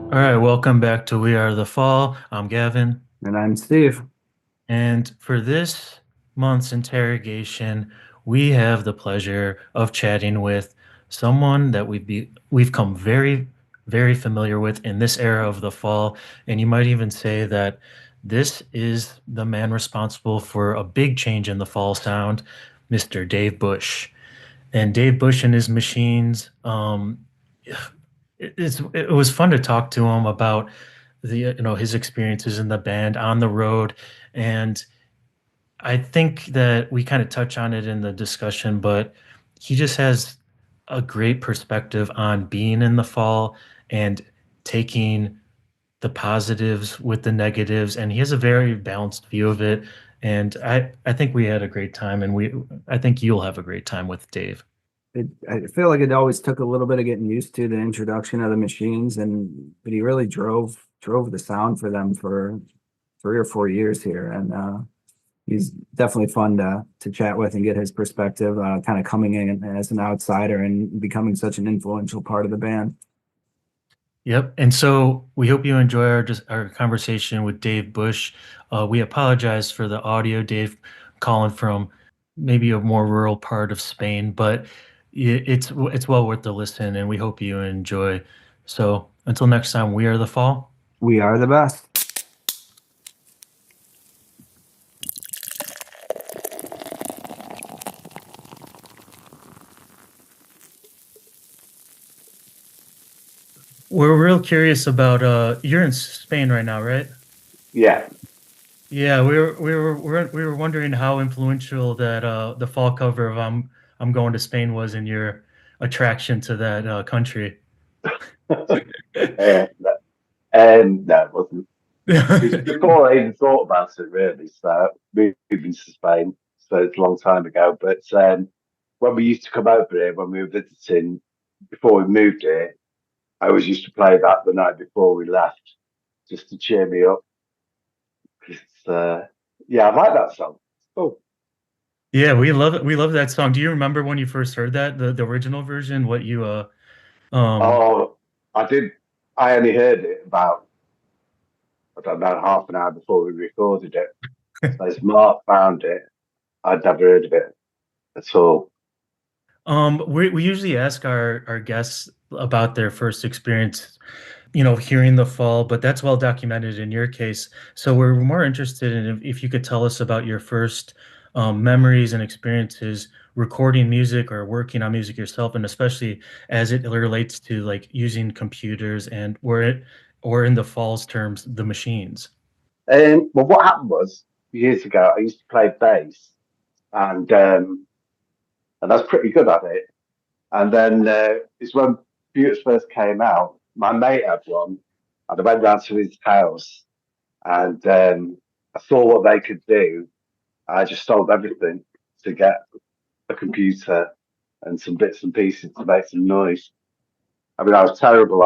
All right, welcome back to We Are the Fall. I'm Gavin, And I'm Steve. and for this month's interrogation, we have the pleasure of chatting with someone that we've come very familiar with in this era of the fall, and you might even say that this is the man responsible for a big change in the fall sound, Mr. Dave Bush. And Dave Bush and his machines. It was fun to talk to him about his experiences in the band on the road, and I think that we kind of touch on it in the discussion, but he just has a great perspective on being in the fall and taking the positives with the negatives, and he has a very balanced view of it. And I think we had a great time, and we I think you'll have a great time with Dave. I feel like it always took a little bit of getting used to the introduction of the machines, but he really drove the sound for them for 3 or 4 years here, and he's definitely fun to chat with and get his perspective, kind of coming in as an outsider and becoming such an influential part of the band. Yep. And so we hope you enjoy our conversation with Dave Bush. We apologize for the audio, Dave, calling from maybe a more rural part of Spain, but it's well worth the listen, and we hope you enjoy. So until next time, we are the fall. We are the best. We're real curious about you're in Spain right now, right? Yeah. Yeah, we were wondering how influential that the fall cover of I'm going to Spain was in your attraction to that country. No, no, it wasn't. It's before I even thought about it, really. So, moving to Spain, so it's a long time ago. But when we used to come over here, when we were visiting, before we moved here, I always used to play that the night before we left, just to cheer me up. 'Cause, yeah, I like that song. Oh, Yeah, we love it. We love that song. Do you remember when you first heard that, the original version? What you um oh, I did. I only heard it about, I don't know, half an hour before we recorded it. So as Mark found it, I'd never heard of it at all. we usually ask our guests about their first experience, hearing the fall, but that's well documented in your case. So we're more interested in if you could tell us about your first memories and experiences recording music or working on music yourself, and especially as it relates to like using computers and or in the fall's terms, the machines. Well, what happened was years ago, I used to play bass, and and I was pretty good at it. And then it's when computers first came out. My mate had one, and I went round to his house, and I saw what they could do. I just sold everything to get a computer and some bits and pieces to make some noise. I mean, I was terrible.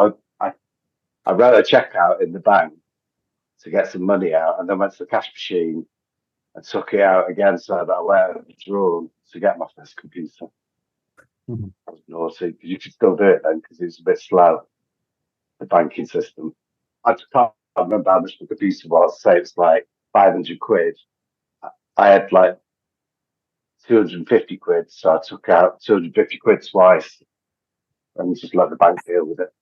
I wrote a check out in the bank to get some money out, and then went to the cash machine and took it out again so that I went the drawer to get my first computer. Mhm. I was naughty because you could still do it then because it was a bit slow, the banking system. I just can't remember how much the computer was. Say it's like 500 quid. I had like 250 quid, so I took out 250 quid twice and just let the bank deal with it.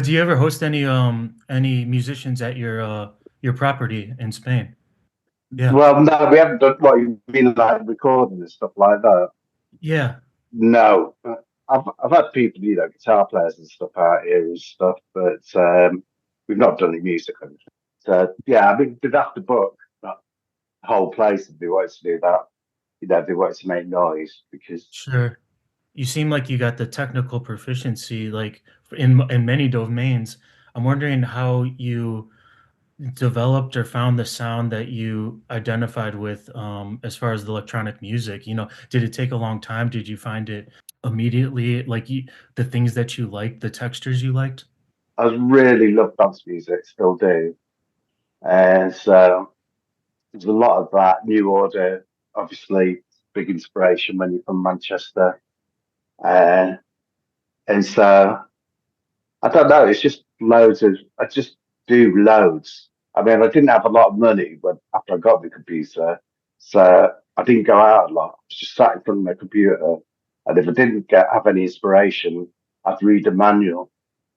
Do you ever host any musicians at your property in Spain? Yeah. Well, no, we haven't done what you mean, like recording and stuff like that. Yeah. No, I've had people, guitar players and stuff out here and stuff, but we've not done any music on it. So yeah, I mean, they'd have to book that whole place if they wanted to do that. They wanted to make noise because Sure. You seem like you got the technical proficiency, like in many domains. I'm wondering how you developed or found the sound that you identified with, as far as the electronic music. Did it take a long time? Did you find it immediately, like the things that you liked, the textures you liked? I really love dance music, still do, and so there's a lot of that. New Order, obviously, big inspiration when you're from Manchester, uh, and so I don't know. It's just loads of. I just do loads. I mean, I didn't have a lot of money when after I got the computer, so I didn't go out a lot. I was just sat in front of my computer, and if I didn't have any inspiration, I'd read a manual.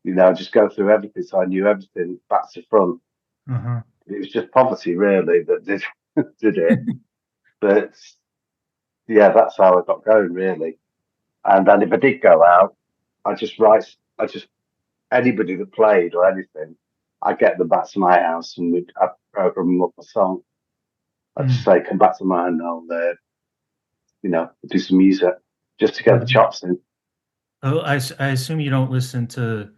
Just go through everything, so I knew everything back to front. Uh-huh. It was just poverty, really, that did did it. But yeah, that's how I got going, really. And then if I did go out, I just write. I just anybody that played or anything, I get them back to my house and I'd program up a song. I'd just Mm. say, come back to mine and I'll, do some music just to get the Mhm. chops in. Oh, I assume you don't listen to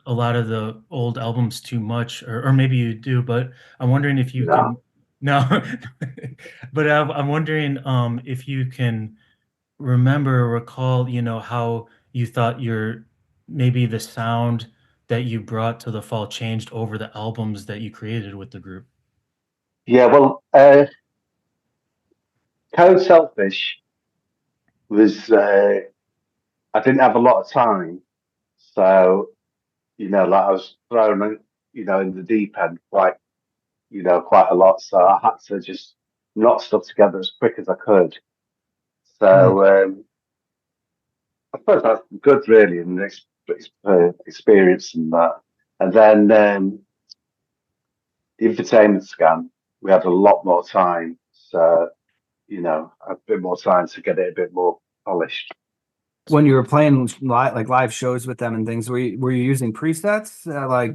a lot of the old albums too much, or maybe you do, but I'm wondering if you No. can. No, but I'm wondering if you can remember or recall, how you thought maybe the sound that you brought to the fall changed over the albums that you created with the group. Yeah, well, Code Selfish was, I didn't have a lot of time. So, like I was thrown, in the deep end quite a lot. So I had to just knot stuff together as quick as I could. Mm, So, I suppose that's good, really, and experience and that. And then the infotainment scan, we had a lot more time, so a bit more time to get it a bit more polished. When you were playing live shows with them and things, were you using presets like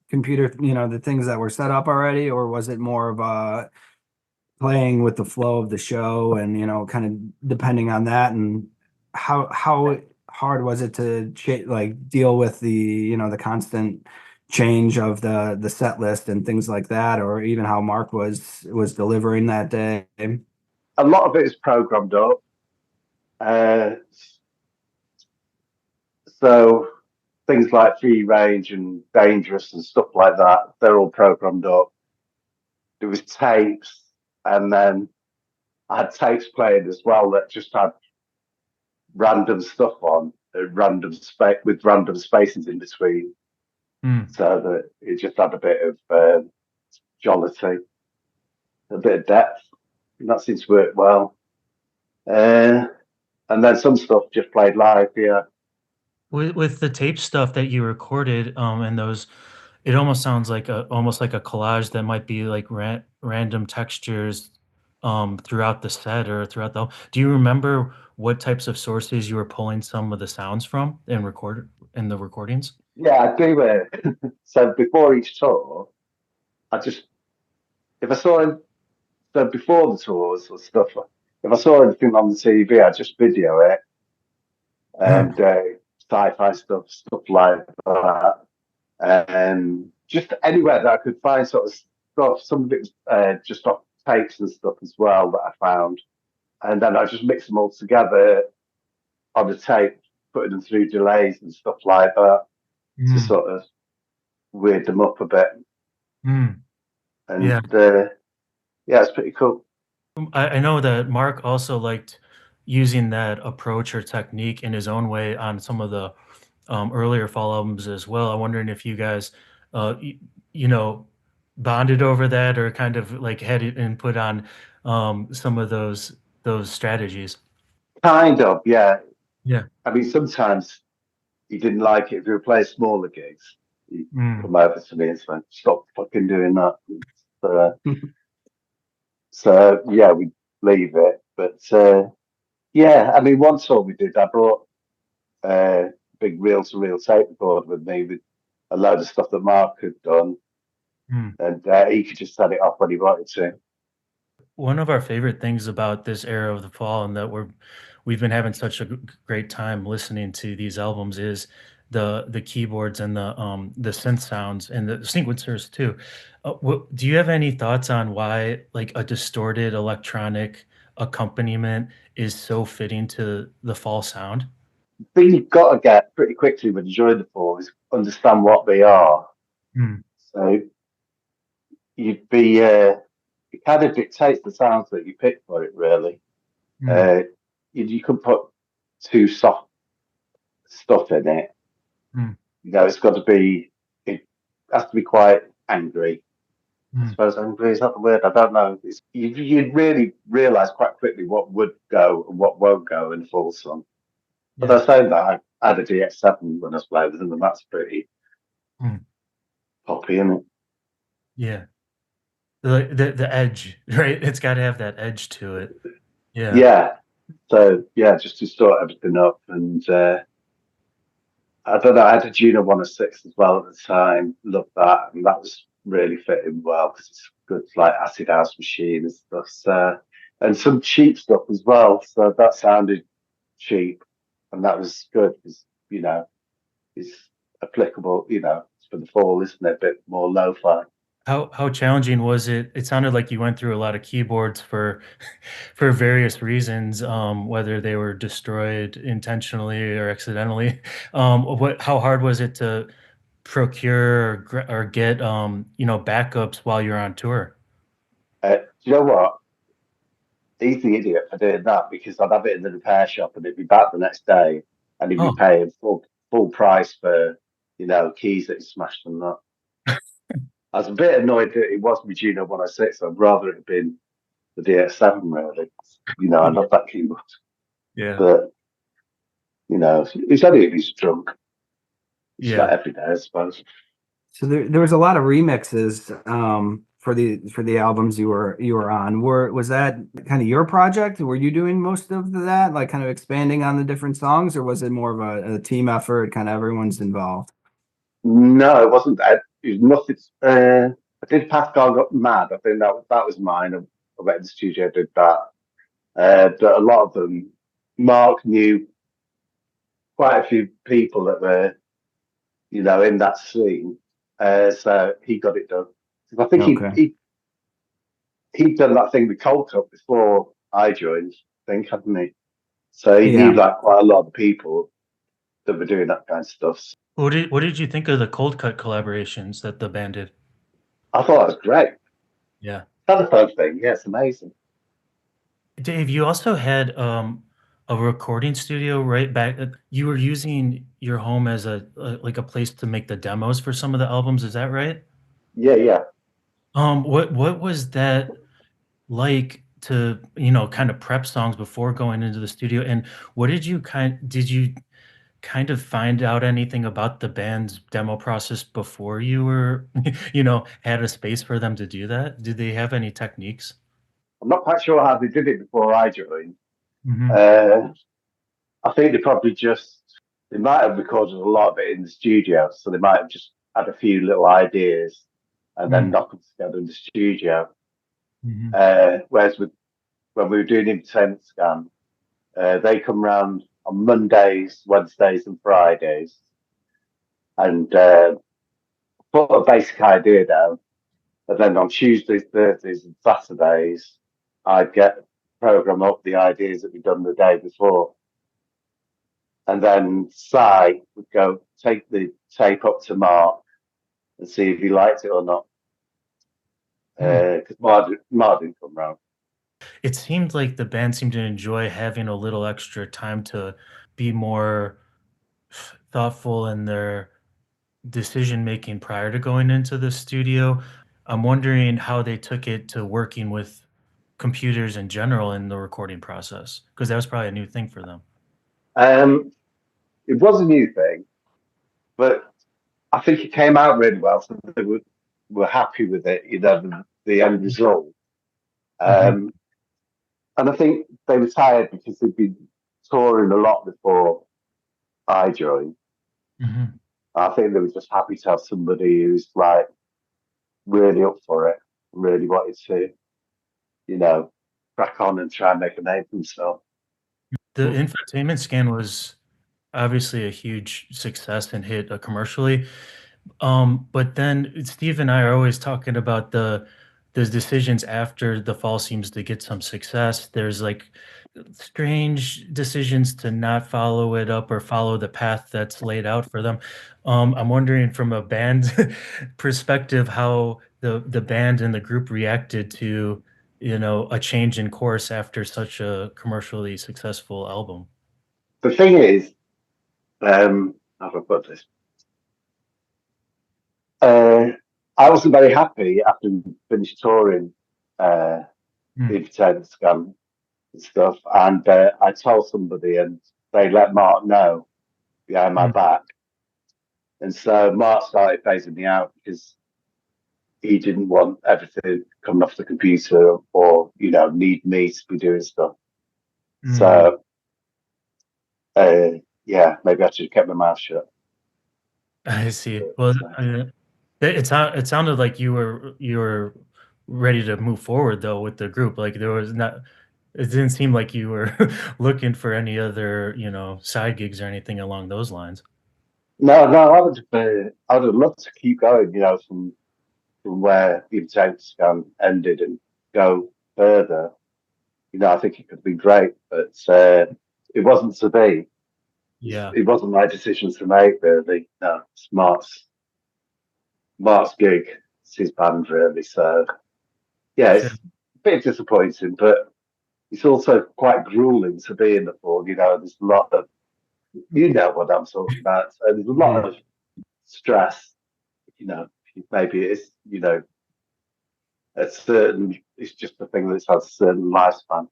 computer, the things that were set up already, or was it more of playing with the flow of the show and kind of depending on that? And how hard was it to deal with the constant change of the set list and things like that, or even how Mark was delivering that day? A lot of it is programmed up, uh, so things like free range and dangerous and stuff like that, they're all programmed up. There was tapes, and then I had tapes playing as well that just had random stuff on, random space with random spaces in between, mm. so that it just had a bit of jollity, a bit of depth, and that seems to work well. Uh, and then some stuff just played live. Yeah, With the tape stuff that you recorded, and those, it almost sounds like a collage that might be like random textures, throughout the set or throughout the. Do you remember what types of sources you were pulling some of the sounds from and record in the recordings? yeah, I do. So before each tour, I just if I saw him, so before the tours or stuff, if I saw anything on the TV, I just video it Mm, and sci-fi stuff like that. Just anywhere that I could find sort of stuff. Some of it was just off tapes and stuff as well that I found, and then I just mix them all together on the tape, putting them through delays and stuff like that to mm, sort of weird them up a bit. mm. And Yeah. yeah, it's pretty cool. I know that Mark also liked using that approach or technique in his own way on some of the earlier fall albums as well. I'm wondering if you guys, y you know, bonded over that or kind of like had input on some of those strategies. Kind of, yeah. Yeah. I mean, sometimes he didn't like it if we were playing smaller gigs. He'd Mm. come over to me and say, "Stop fucking doing that." So yeah, we leave it. But yeah, I mean, one tour we did, I brought a big reel-to-reel tape recorder with me with a load of stuff that Mark had done, Mm. and he could just set it off when he wanted to. One of our favorite things about this era of the fall and that we've been having such a great time listening to these albums is the keyboards and the synth sounds and the sequencers too. Do you have any thoughts on why like a distorted electronic accompaniment is so fitting to the fall sound? The thing you've got to get pretty quickly when you join the form is understand what they are. Mm, So you'd be it kind of dictates the sounds that you pick for it, really. mm, Uh, you could put too soft stuff in it, mm, it's got to be, it has to be quite angry. I Mm, suppose angry is that the word? I don't know. You'd really realise quite quickly what would go and what won't go in a full song. But I yeah. was saying that I had a DX7 when I was playing with them, and that's pretty Mm, poppy, isn't it? yeah. The edge, right? It's got to have that edge to it. Yeah. Yeah. So yeah, just to sort everything up, and I don't know. I had a Juno 106 as well at the time. Loved that, and that was really fitting well because it's good, like acid house machine and stuff. So, and some cheap stuff as well. So that sounded cheap, and that was good because it's applicable. It's for the fall, isn't it? A bit more lo-fi. How challenging was it? It sounded like you went through a lot of keyboards for for various reasons, whether they were destroyed intentionally or accidentally. How hard was it to procure or get backups while you're on tour? Do you know what? He's the idiot for doing that because I'd have it in the repair shop and it'd be back the next day, and he'd be Oh, paying full price for keys that he smashed and that. I was a bit annoyed that it was my Juno 106. I'd rather it had been the DX7 really. I yeah, love that keyboard, yeah, but it's only if he's drunk. It's yeah. like every day, I suppose. So there was a lot of remixes for the albums you were on. Was that kind of your project? Were you doing most of that, like kind of expanding on the different songs, or was it more of a team effort, kind of everyone's involved? No, it wasn't. It was nothing. I did Pascal Got Mad. I think that was mine. I went in the studio, did that. But a lot of them, Mark knew quite a few people that were, in that scene. So he got it done. 'Cause I think he, Okay. he he'd done that thing with Cold Cup before I joined, I think, hadn't he? So he knew Yeah. like quite a lot of people that were doing that kind of stuff. What did you think of the Cold Cut collaborations that the band did? I thought that was great. Yeah. Telephone thing, yeah, it's amazing. Dave, you also had a recording studio right back. You were using your home as like a place to make the demos for some of the albums. Is that right? Yeah, yeah. What was that like to kind of prep songs before going into the studio? And what did you kind of find out anything about the band's demo process before you were had a space for them to do that? Did they have any techniques? I'm not quite sure how they did it before I joined. Hmm. Uh, I think they might have recorded a lot of it in the studio, so they might have just had a few little ideas and then Hmm. knocked them together in the studio. Hmm. Whereas when we were doing Entertainment Scan, they come round on Mondays, Wednesdays, and Fridays and put a basic idea down. And then on Tuesdays, Thursdays, and Saturdays, I'd program up the ideas that we'd done the day before. And then Si would go take the tape up to Mark and see if he liked it or not. Because Mark didn't come round. It seemed like the band seemed to enjoy having a little extra time to be more thoughtful in their decision making prior to going into the studio. I'm wondering how they took it to working with computers in general in the recording process, because that was probably a new thing for them. Um, it was a new thing, but I think it came out really well. So they were happy with it, the end result. Mhm, Um, and I think they were tired because they'd been touring a lot before I joined. mhm. I think they were just happy to have somebody who's like really up for it, really wanted to, you know, crack on and try and make a name for himself. The infotainment scan was obviously a huge success and hit commercially. But then Steve and I are always talking about the decisions after the fall seems to get some success. There's like strange decisions to not follow it up or follow the path that's laid out for them. I'm wondering from a band perspective how the band and the group reacted to a change in course after such a commercially successful album. The thing is, how do I put this? I wasn't very happy after we finished touring the Mm, Entertainment Scam and stuff, and I told somebody, and they let Mark know behind my mm, back, and so Mark started phasing me out because he didn't want everything coming off the computer or need me to be doing stuff. mm. So yeah, maybe I should have kept my mouth shut. I see. But, Well, it sounded like you were ready to move forward though with the group. Like there was not. It didn't seem like you were looking for any other, side gigs or anything along those lines. no, I would have loved to keep going, from where the Entertainment Scam ended and go further. I think it could be great, but it wasn't to be. Yeah, It wasn't my decision to make, really. No, it's Mark's gig. It's his band, really. So yeah, sure. it's a bit disappointing, but it's also quite grueling to be in the Ford. There's a lot of, what I'm talking about. So there's a lot Yeah. of stress. You know, maybe it's, it's just a thing that has a certain lifespan.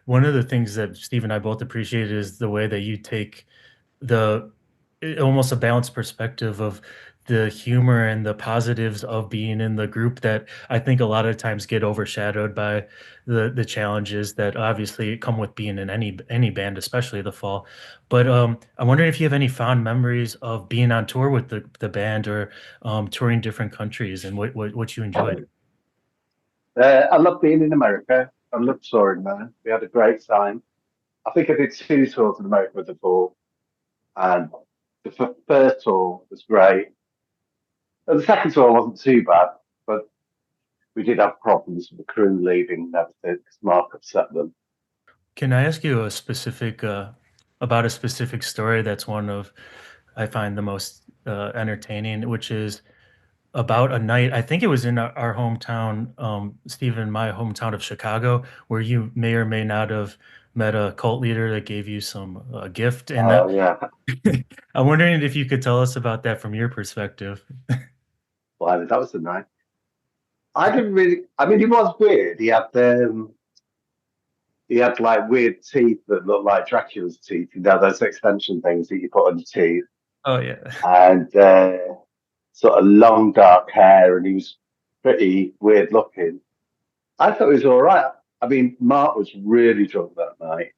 One of the things that Steve and I both appreciate is the way that you take the almost a balanced perspective of the humor and the positives of being in the group that I think a lot of times get overshadowed by the challenges that obviously come with being in any band, especially the fall. But I'm wondering if you have any fond memories of being on tour with the band or touring different countries and what you enjoyed. I love being in America. I love touring there. We had a great time. I think I did two tours in America with the Ford, and the first tour was great. And the second tour wasn't too bad, but we did have problems with the crew leaving and everything because Mark upset them. Can I ask you about a specific story that's one of I find the most entertaining, which is about a night. I think it was in our hometown, Stephen, my hometown of Chicago, where you may or may not have met a cult leader that gave you some gift, and that Oh yeah, I'm wondering if you could tell us about that from your perspective. well, that was the night. I didn't really. I mean, he was weird. He had like weird teeth that looked like Dracula's teeth. Those extension things that you put on your teeth, Oh yeah, and sort of long dark hair, and he was pretty weird looking. I thought he was all right. I mean, Mark was really drunk that night,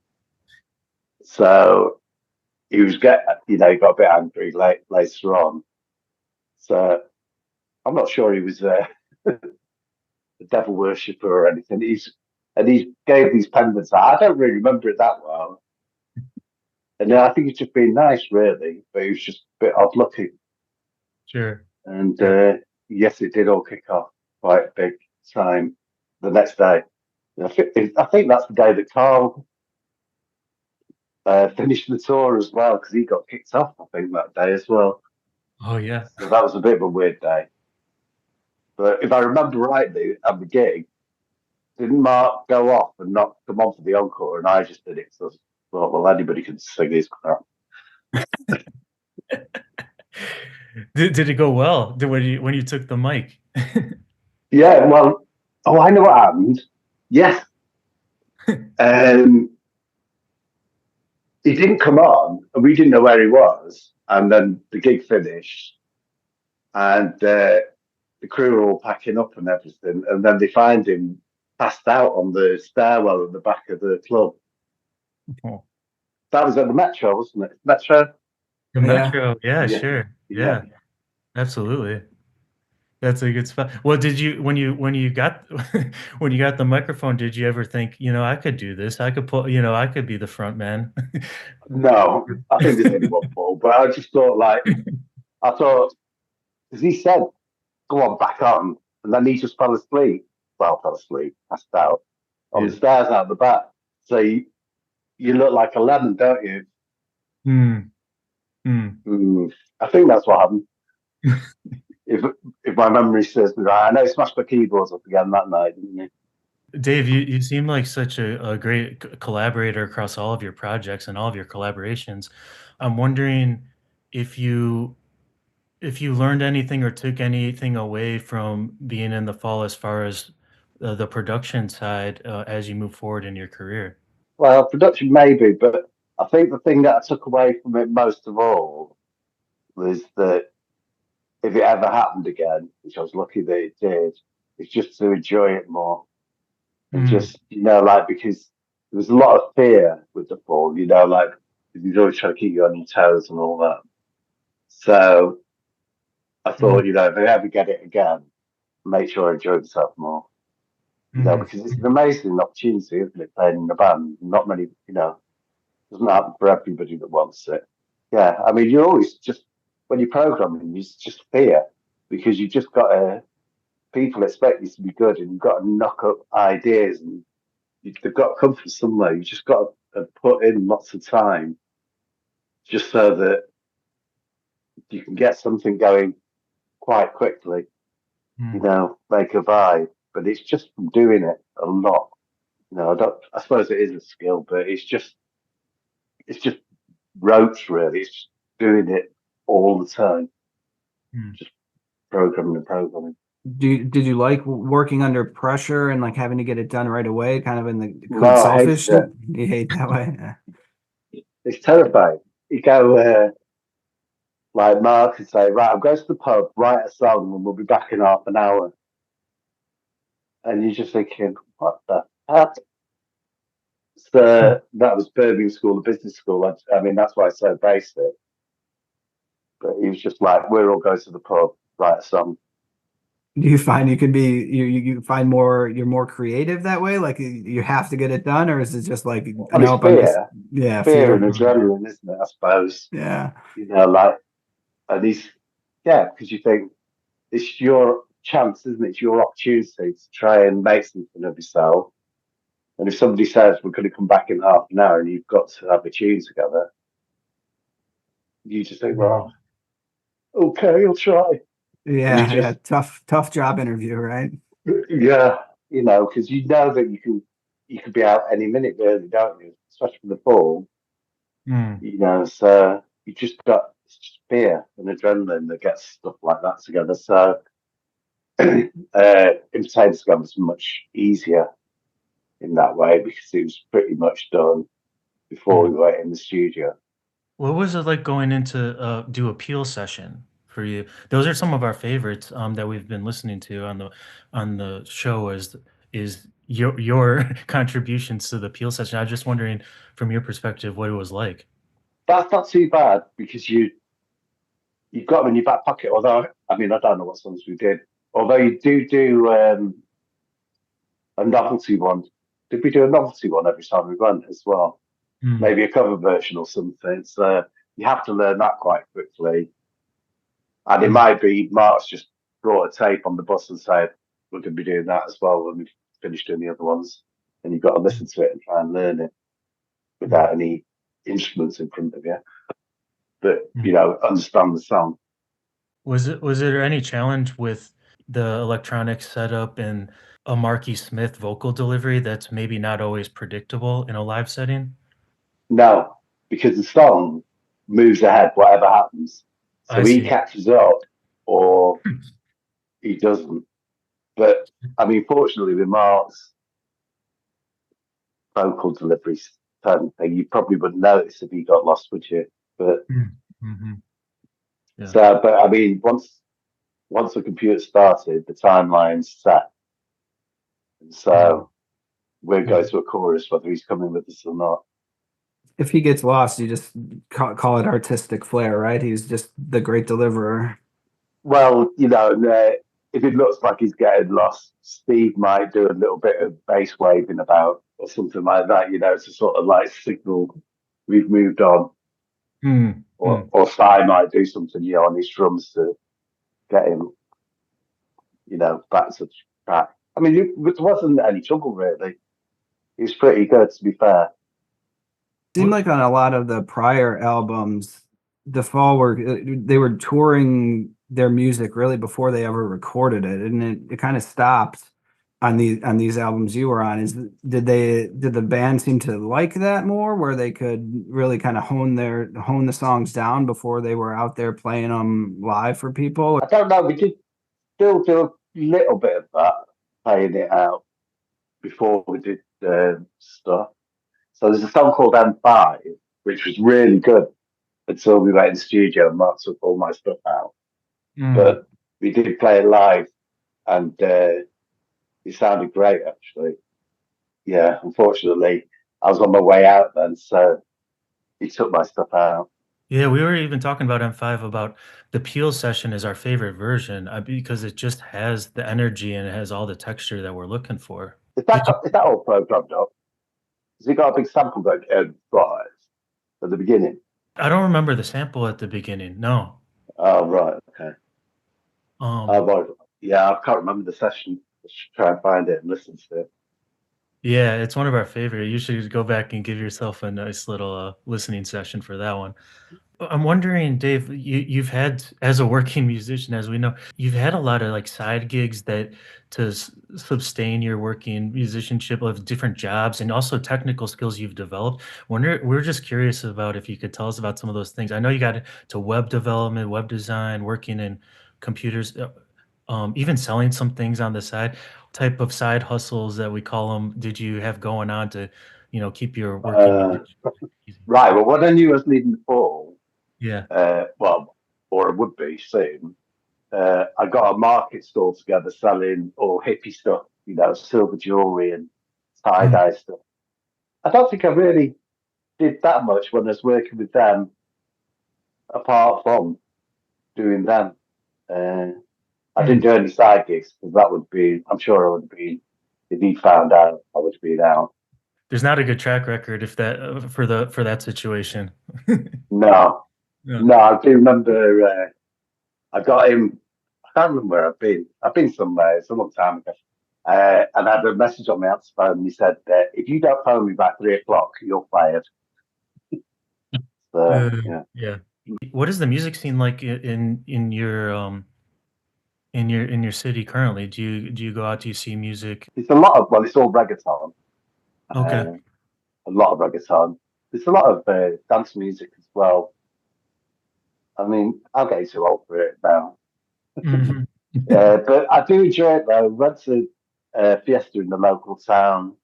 so he was he got a bit angry later on. So I'm not sure he was a devil worshipper or anything. He gave these pendants out. I don't really remember it that well. And I think he's just been nice, really, but he was just a bit odd looking. sure. And Yeah. yes, it did all kick off quite a big time the next day. And I think that's the day that Carl finished the tour as well, because he got kicked off, I think, that day as well. Oh yeah. So that was a bit of a weird day. But if I remember rightly, at the gig, didn't Mark go off and not come on for the encore, and I just did it because I thought, well, anybody can sing his crap. Did it go well? When you took the mic? Yeah, well, oh, I know what happened. Yes, um, he didn't come on, and we didn't know where he was. And then the gig finished, and the crew were all packing up and everything, and then they find him passed out on the stairwell at the back of the club. Oh. That was at the Metro, wasn't it? Metro? The Yeah. Metro, yeah, Yeah, sure, yeah. yeah, absolutely. That's a good spot. Well, did you when you got when you got the microphone, did you ever think, I could do this. I could put, I could be the front man. No, I think there's only one ball, but I just thought, because he said, go on, back on. And then he just fell asleep. Well, fell asleep, passed out on Yeah. the stairs out the back. So you look like a lemon, don't you? Mm, mm. Mm, I think that's what happened. If if my memory serves me right, I know he smashed my keyboards up again that night, didn't he? Dave, you seem like such a great collaborator across all of your projects and all of your collaborations. I'm wondering if you if you learned anything or took anything away from being in the fall as far as the production side as you move forward in your career. Well, production maybe, but I think the thing that I took away from it most of all was that if it ever happened again, which I was lucky that it did, it's just to enjoy it more and Mm, just, like, because there was a lot of fear with the fall, like, 'cause he's always trying to keep you on your toes and all that. So I mm, thought, if I ever get it again, make sure I enjoy myself more, mm, because it's an amazing opportunity, isn't it, playing in a band? Not many, doesn't happen for everybody that wants it. Yeah, I mean, you're always just, when you're programming, it's just fear because you just got to, people expect you to be good and you've got to knock up ideas and they've got to come from somewhere. You just got to put in lots of time just so that you can get something going quite quickly, mm. make a vibe. But it's just from doing it a lot. I suppose it is a skill, but it's just ropes really. It's just doing it all the time, Mm. just programming and programming. Did you like working under pressure and like having to get it done right away, kind of in the No, code I hated selfish? it. You hate that way? Yeah. It's terrifying. You go like Mark and say, right, I'll go to the pub, write a song, and we'll be back in half an hour. And you're just thinking, what the heck? So that was Birmingham School, the business school. I mean, that's why it's so basic. But he was just like, we're all going to the pub, write a song. Do you find you could be you find you're more creative that way? Like you have to get it done, or is it just like Well, it's nope, I'm just fear, yeah, fear and fear. adrenaline, isn't it? I suppose. Yeah. Like, and he's, yeah, because you think it's your chance, isn't it? It's your opportunity to try and make something of yourself. And if somebody says we're going to come back in half an hour and you've got to have a tune together, you just think, Mm. well, okay, I'll try. And you Yeah, yeah. just, Tough job interview, right? yeah, because you know that you could be out any minute, really, don't you? Especially for the fall, Mm. So you just got fear and adrenaline that gets stuff like that together. So Entertainment Scam was much easier in that way because it was pretty much done before Mm. we went in the studio. What was it like going into do a peel session for you? Those are some of our favorites that we've been listening to on the show. Is your contributions to the peel session? I was just wondering from your perspective what it was like. That's not too bad because you've got them in your back pocket. Although I mean I don't know what songs we did. Although you do a novelty one. Did we do a novelty one every time we went as well? Mm, Maybe a cover version or something. So you have to learn that quite quickly. And it mm, might be Mark's just brought a tape on the bus and said, we're going to be doing that as well when we finish doing the other ones. And you've got to listen to it and try and learn it mm, without any instruments in front of you. But, mm. understand the song. Was there any challenge with the electronic setup and a Marky Smith vocal delivery that's maybe not always predictable in a live setting? No, because the song moves ahead, whatever happens. I So he see. catches up or he doesn't. But, I mean, fortunately, with Mark's vocal delivery thing, you probably wouldn't notice if he got lost, would you? But Mm, mhm, yeah. but I mean, once the computer started, the timeline's set, and Mm, so we'll go mm. to a chorus whether he's coming with us or not. If he gets lost, you just call it artistic flair, right? He's just the great deliverer. Well, if it looks like he's getting lost, Steve might do a little bit of bass waving about or something like that, to sort of like signal we've moved on. Mm, Or mm. or Si might do something, on his drums to get him, back to the track. I mean, it wasn't any trouble really. He was pretty good, to be fair. Seemed What like on a lot of the prior albums, the Fall were they were touring their music really before they ever recorded it, and it kind of stopped on these albums you were on, did the band seem to like that more, where they could really kind of hone the songs down before they were out there playing them live for people? I don't know. We did still do a little bit of that, playing it out before we did stuff. So there's a song called M5, which was really good until we went in the studio and Mark took all my stuff out. Mm. But we did play it live, and it sounded great actually. Yeah, unfortunately, I was on my way out then, so he took my stuff out. Yeah, we were even talking about M5 about the Peel session is our favorite version because it just has the energy and it has all the texture that we're looking for. Did you? Is that all programmed up? Has he got a big sample book right at the beginning? I don't remember the sample at the beginning. No. Oh right, okay. Oh Um, right. Yeah, I can't remember the session. I should try and find it and listen to it. yeah, it's one of our favorite. You should go back and give yourself a nice little listening session for that one. I'm wondering, Dave, you've had as a working musician, as we know, you've had a lot of like side gigs that to sustain your working musicianship of different jobs and also technical skills you've developed. We're just curious about if you could tell us about some of those things. I know you got to web development, web design, working in computers, even selling some things on the side, type of side hustles that we call them. Did you have going on to, keep your working Uh, musician easy? right. Well, when I knew I was leaving the fall, Yeah. well, or it would be soon, I got a market stall together selling all hippie stuff, silver jewelry and tie Mm, dye stuff. I don't think I really did that much when I was working with them, apart from doing them. Uh, I didn't mm. do any side gigs because that would be, I'm sure I would be, if he found out, I would be out. There's not a good track record if that for that situation. No, Yeah. no, I do remember I got him, I can't remember where I've been. I've been somewhere, it's a long time ago. And I had a message on my answer phone and he said, if you don't phone me by 3 o'clock, you're fired. So, Uh, yeah. yeah. What is the music scene like in your city currently? Do you go out, do you see music? It's a lot of, well, it's all reggaeton, Okay. a lot of reggaeton. There's a lot of dance music as well. I mean, I'm getting too old for it now. Mhm. But I do enjoy it though. Went to Fiesta in the local town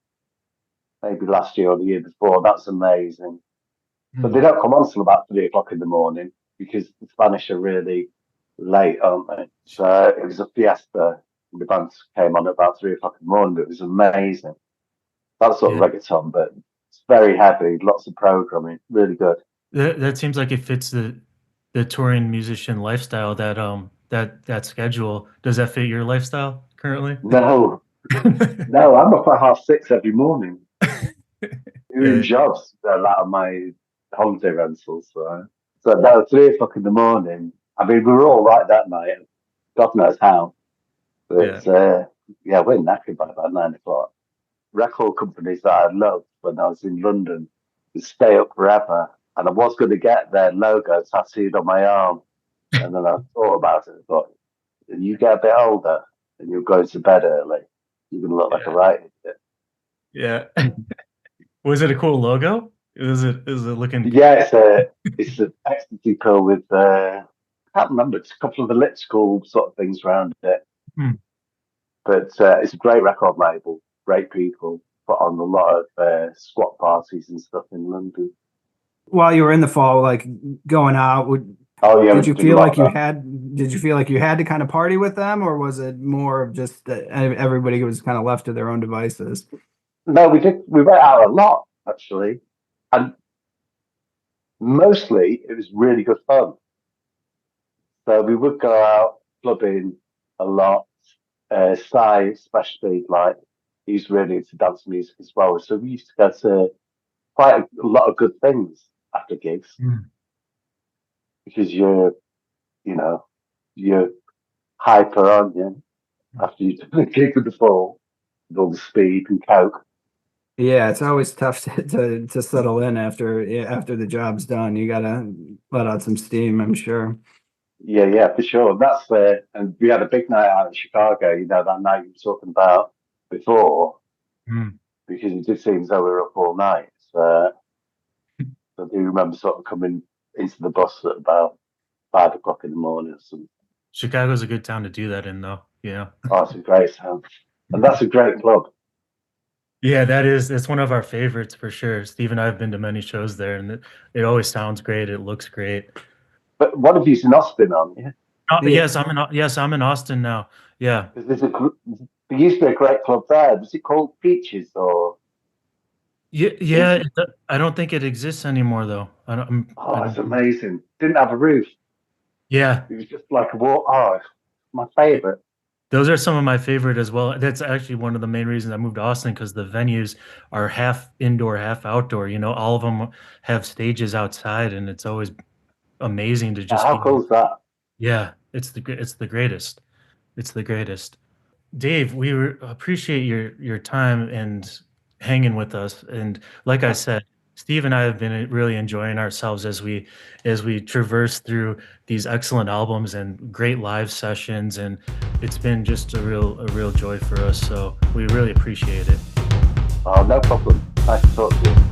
maybe last year or the year before. That's amazing. But they Mm. don't come on till about 3 o'clock in the morning because the Spanish are really late, aren't they? So it was a Fiesta. And the band came on at about 3 o'clock in the morning. It was amazing. That sort of Yeah. reggaeton, but it's very heavy, lots of programming, really good. That seems like it fits the touring musician lifestyle that schedule. Does that fit your lifestyle currently? No, no, I'm up at 6:30 every morning doing Yeah. jobs a lot of my holiday rentals. So no, 3 o'clock in the morning. I mean, we were all right that night. God knows how, Yeah. but yeah, we're knackered by about 9 o'clock. Record companies that I loved when I was in London would stay up forever, and I was going to get their logo tattooed on my arm, and then I thought about it and thought, when you get a bit older and you're going to bed early, you're going to look like a Yeah. right idiot. Yeah. Was it a cool logo? Is it looking? Yeah, it's an ecstasy pill with I can't remember. It's a couple of elliptical sort of things around it, Hmm. but it's a great record label. Great people put on a lot of squat parties and stuff in London. While you were in the fall, like going out, Oh yeah, we did you did a feel lot like of that. did you feel like you had to kind of party with them, or was it more of just that everybody was kind of left to their own devices? No, we did. We went out a lot actually, and mostly it was really good fun. So we would go out clubbing a lot. Sai, especially, like he's really into dance music as well. So we used to go to quite a lot of good things after gigs Hmm. because you know, you're hyper, aren't you? After you've done a gig with the fall, with all the speed and coke. Yeah, it's always tough to settle in after after the job's done. You gotta let out some steam, I'm sure. Yeah, yeah, for sure. And we had a big night out in Chicago. That night you were talking about. before Mm. because it did seem as though we were up all night. So I do remember sort of coming into the bus at about 5 o'clock in the morning or something. Chicago's a good town to do that in, though. Yeah. Oh, it's a great town. And that's a great club. Yeah, it's one of our favorites for sure. Steve and I have been to many shows there, and it always sounds great. It looks great. But one of you's in Austin, aren't you? Yeah. Yes, I'm in Austin now. Yeah. Because there used to be a great club there. Was it called Peaches or Yeah, yeah. Peaches? I don't think it exists anymore, though. I Oh, it's don't. amazing. Didn't have a roof. Yeah, It was just like a wall. Oh, my favorite. those are some of my favorite as well. That's actually one of the main reasons I moved to Austin, because the venues are half indoor, half outdoor. All of them have stages outside, and it's always amazing to just How be. cool is that? Yeah, it's the greatest. It's the greatest. Dave, appreciate your time and hanging with us. And like I said, Steve and I have been really enjoying ourselves as we traverse through these excellent albums and great live sessions. And it's been just a real joy for us. So we really appreciate it. Oh, no problem. Nice to talk to you.